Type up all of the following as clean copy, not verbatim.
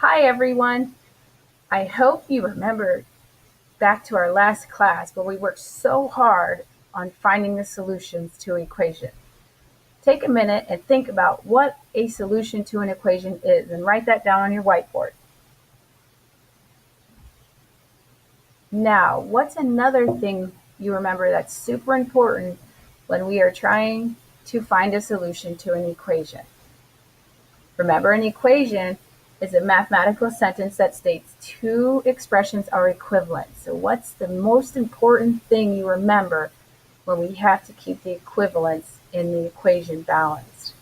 Hi everyone. I hope you remember back to our last class where we worked so hard on finding the solutions to an equation. Take a minute and think about what a solution to an equation is and write that down on your whiteboard. Now, what's another thing you remember that's super important when we are trying to find a solution to an equation? Remember, an equation is a mathematical sentence that states two expressions are equivalent. So what's the most important thing you remember when we have to keep the equivalence in the equation balanced?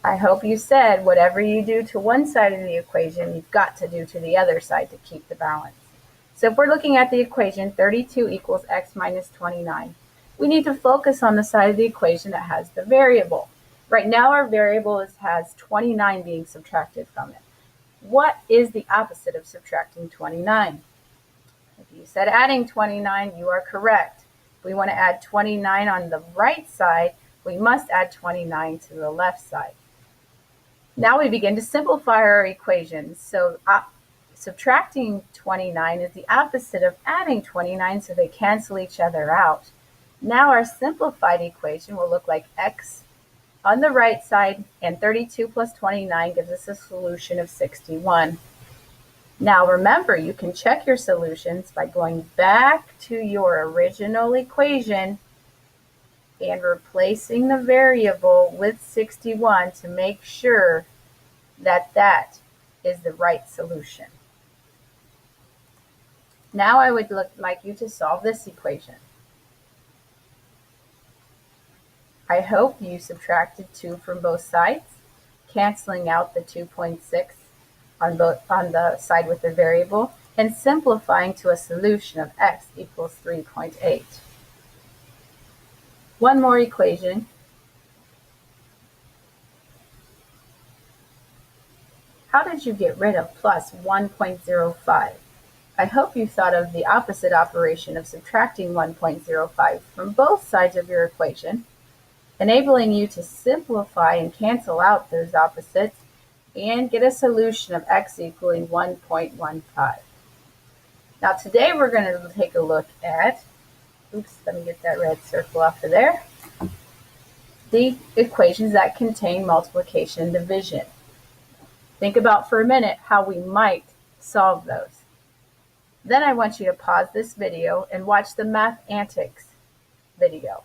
I hope you said whatever you do to one side of the equation, you've got to do to the other side to keep the balance. So if we're looking at the equation 32 equals x minus 29, we need to focus on the side of the equation that has the variable. Right now our variable has 29 being subtracted from it. What is the opposite of subtracting 29? If you said adding 29, you are correct. If we want to add 29 on the right side, we must add 29 to the left side. Now we begin to simplify our equations. So subtracting 29 is the opposite of adding 29, so they cancel each other out. Now our simplified equation will look like x on the right side, and 32 plus 29 gives us a solution of 61. Now remember, you can check your solutions by going back to your original equation and replacing the variable with 61 to make sure that that is the right solution. Now I would like you to solve this equation. I hope you subtracted 2 from both sides, canceling out the 2.6 on the side with the variable, and simplifying to a solution of x equals 3.8. One more equation. How did you get rid of plus 1.05? I hope you thought of the opposite operation of subtracting 1.05 from both sides of your equation, enabling you to simplify and cancel out those opposites and get a solution of x equaling 1.15. Now today we're going to take a look at, let me get that red circle off of there, the equations that contain multiplication and division. Think about for a minute how we might solve those. Then I want you to pause this video and watch the Math Antics video.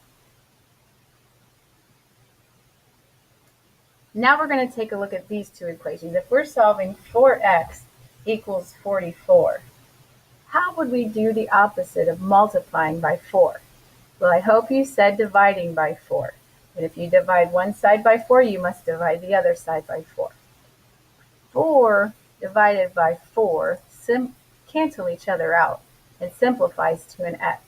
Now we're going to take a look at these two equations. If we're solving 4x equals 44, how would we do the opposite of multiplying by 4? Well, I hope you said dividing by 4. And if you divide one side by 4, you must divide the other side by 4. 4 divided by 4 cancel each other out and simplifies to an x.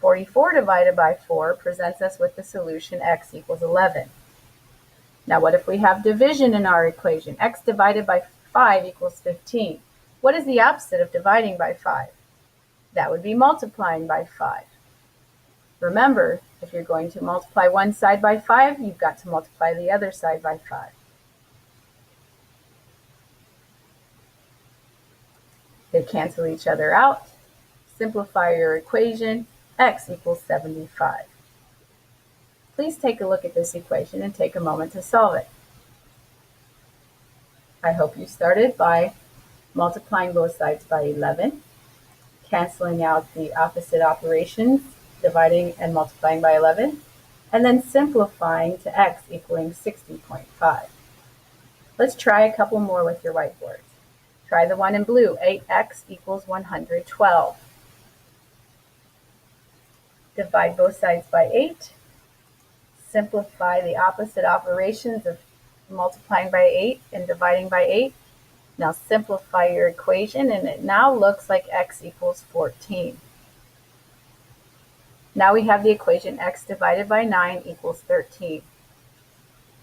44 divided by 4 presents us with the solution x equals 11. Now what if we have division in our equation? X divided by 5 equals 15. What is the opposite of dividing by 5? That would be multiplying by 5. Remember, if you're going to multiply one side by 5, you've got to multiply the other side by 5. They cancel each other out. Simplify your equation. X equals 75. Please take a look at this equation and take a moment to solve it. I hope you started by multiplying both sides by 11, canceling out the opposite operations, dividing and multiplying by 11, and then simplifying to x equaling 60.5. Let's try a couple more with your whiteboards. Try the one in blue, 8x equals 112. Divide both sides by 8. Simplify the opposite operations of multiplying by 8 and dividing by 8. Now simplify your equation and it now looks like x equals 14. Now we have the equation x divided by 9 equals 13.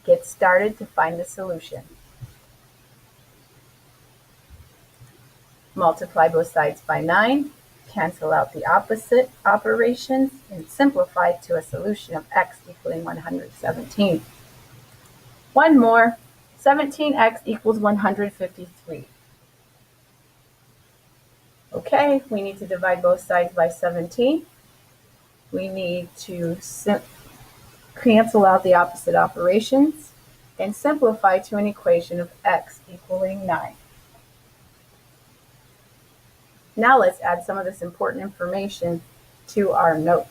Get started to find the solution. Multiply both sides by 9. Cancel out the opposite operations and simplify to a solution of x equaling 117. One more. 17x equals 153. Okay, we need to divide both sides by 17. We need to cancel out the opposite operations and simplify to an equation of x equaling 9. Now let's add some of this important information to our notes.